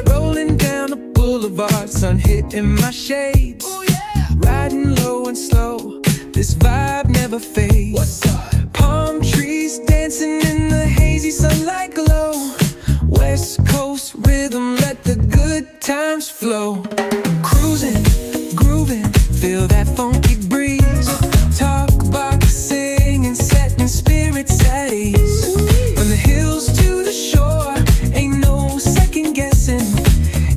Rolling down the boulevard, sun hitting my shades. Riding low and slow, this vibe never fades. What's up? Palm trees dancing in the hazy sunlight glow. West Coast rhythm, let the good times flow. Cruising, grooving, feel that funky breeze. Talk about singing, setting spirits at ease. From the hills to the shore, ain't no second guessing.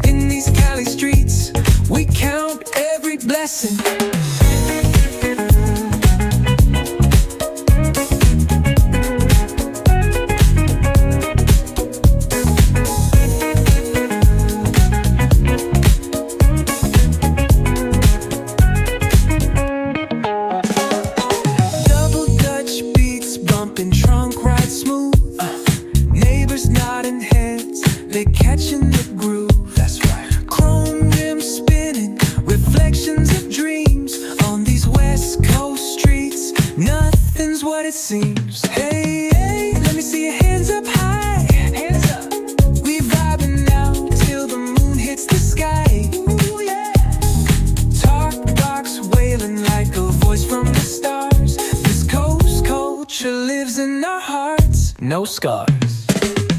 In these Cali streets, we count every blessing. Trunk ride smooth, neighbors nodding heads, they catching the groove. That's right. Chrome rims spinning, reflections of dreams on these West Coast streets. Nothing's what it seems. Hey, hey, let me see your hands up high. Hands up. We vibing now till the moon hits the sky. Ooh, yeah. Talk box wailing like a voice from the stars. This coast culture lives in our hearts, no scars.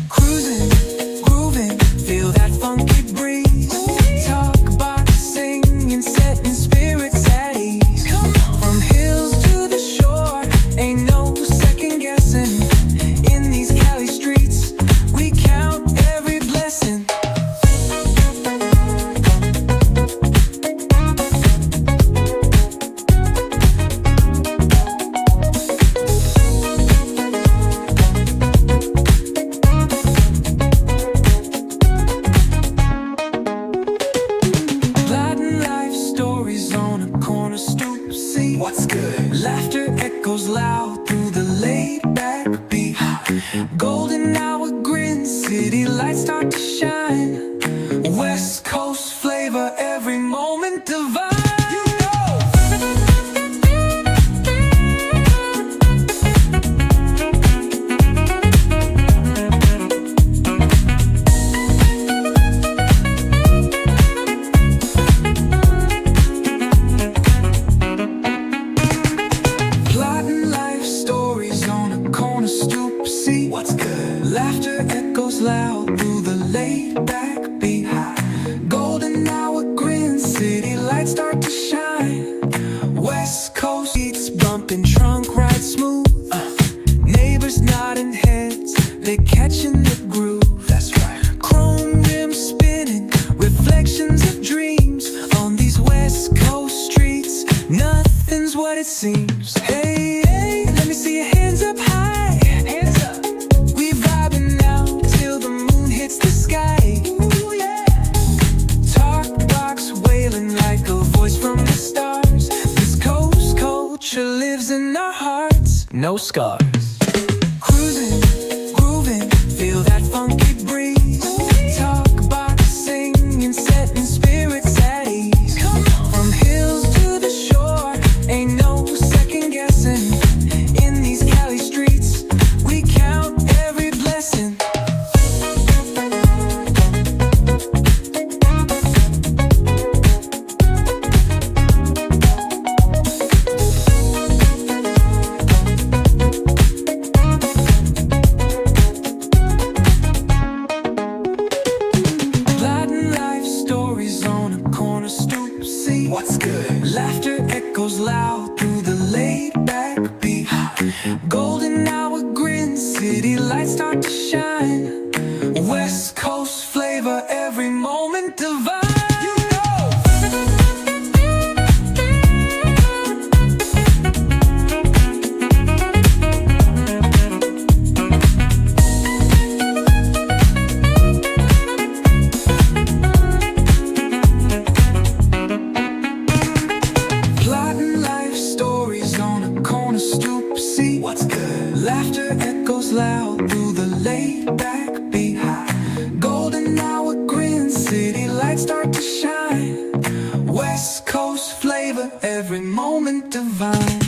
Cruising, grooving, feel that funky breeze. Talk about singing, setting spirits at ease. From hills to the shore, ain't no second guessing. In these Cali streets, we count every blessing. What's good? Laughter echoes loud through the laid-back beat. Golden hour grin, city lights start to shine. West Coast flavor, every moment divine. What's good? Laughter echoes loud through the laid-back beat. Golden hour grin, city lights start to shine. West Coast beats bumping, trunk ride smooth. Neighbors nodding heads, they catching the groove. That's right. Chrome rims spinning, reflections of dreams on these West Coast streets. Nothing's what it seems. Hey, hey, let me see your hands up high. Hands up. The sky. Ooh, yeah. Talk box wailing like a voice from the stars. This coast culture lives in our hearts, no scars. Cruising, grooving, feel that funky breeze. Talk about singing, setting spirits at ease. From hills to the shore, ain't no second guessing. In these Cali streets, we count every blessing. What's good? Laughter echoes loud through the laid-back beat. Golden hour grin, city lights start to shine. West Coast flavor, every moment divine. What's good? Laughter echoes loud through the laid-back beat. Golden hour grin, city lights start to shine. West Coast flavor, every moment divine.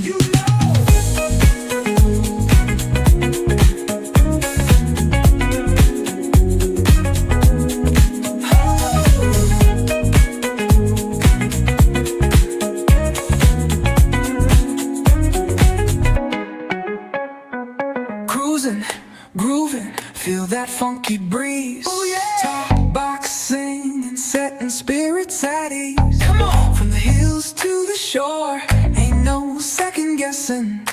Cruising, grooving, feel that funky breeze. Oh yeah. Talk box singing, setting spirits at ease. Come on. From the hills to the shore, ain't no second guessing.